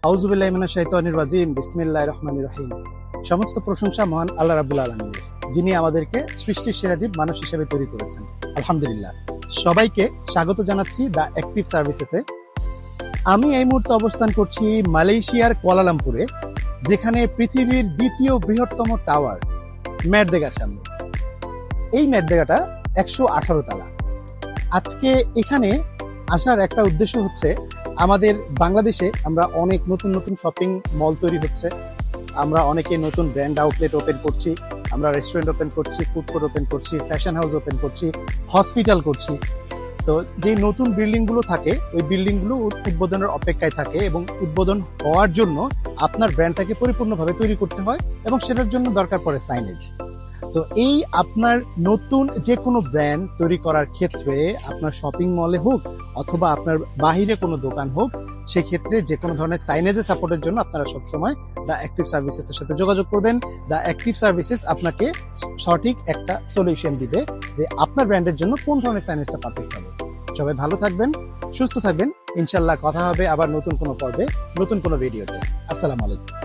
আউযুবিল্লাহি মিনাশ শাইতানির রাজিম বিসমিল্লাহির রহমানির রহিম। সমস্ত প্রশংসা মহান আল্লাহ রাব্বুল আলামিনের, যিনি আমাদেরকে সৃষ্টির সেরা জীব মানুষ হিসেবে তৈরি করেছেন। আলহামদুলিল্লাহ। সবাইকে স্বাগত জানাচ্ছি দ্য অ্যাক্টিভ সার্ভিসেসে। আমি এই মুহূর্তে অবস্থান করছি মালয়েশিয়ার কুয়ালালামপুরে, যেখানে পৃথিবীর দ্বিতীয় বৃহত্তম টাওয়ার মেরদেগার সামনে। এই মেরদেগাটা 118 তালা। আজকে এখানে আসার একটা উদ্দেশ্য হচ্ছে, আমাদের বাংলাদেশে আমরা অনেক নতুন নতুন শপিং মল তৈরি হচ্ছে, আমরা অনেকে নতুন ব্র্যান্ড আউটলেট ওপেন করছি, আমরা রেস্টুরেন্ট ওপেন করছি, ফুড কোর্ট ওপেন করছি, ফ্যাশন হাউস ওপেন করছি, হসপিটাল করছি। তো যে নতুন বিল্ডিংগুলো থাকে, ওই বিল্ডিংগুলো উদ্বোধনের অপেক্ষায় থাকে, এবং উদ্বোধন হওয়ার জন্য আপনার ব্র্যান্ডটাকে পরিপূর্ণভাবে তৈরি করতে হয়, এবং সেটার জন্য দরকার পড়ে সাইনেজ। সো এই আপনার নতুন যে কোনো ব্র্যান্ড তৈরি করার ক্ষেত্রে, আপনার শপিং মলে হোক অথবা আপনার বাহিরে কোনো দোকান হোক, সেক্ষেত্রে যে কোনো ধরনের সাইনেজের সাপোর্টের জন্য আপনারা সবসময় দ্য অ্যাক্টিভ সার্ভিসেসের সাথে যোগাযোগ করবেন। দ্য অ্যাক্টিভ সার্ভিসেস আপনাকে সঠিক একটা সলিউশন দিবে যে আপনার ব্র্যান্ডের জন্য কোন ধরনের সাইনেজটা পারফেক্ট হবে। সবাই ভালো থাকবেন, সুস্থ থাকবেন। ইনশাল্লাহ কথা হবে আবার নতুন কোনো পর্বে, নতুন কোনো ভিডিওতে। আসসালামু আলাইকুম।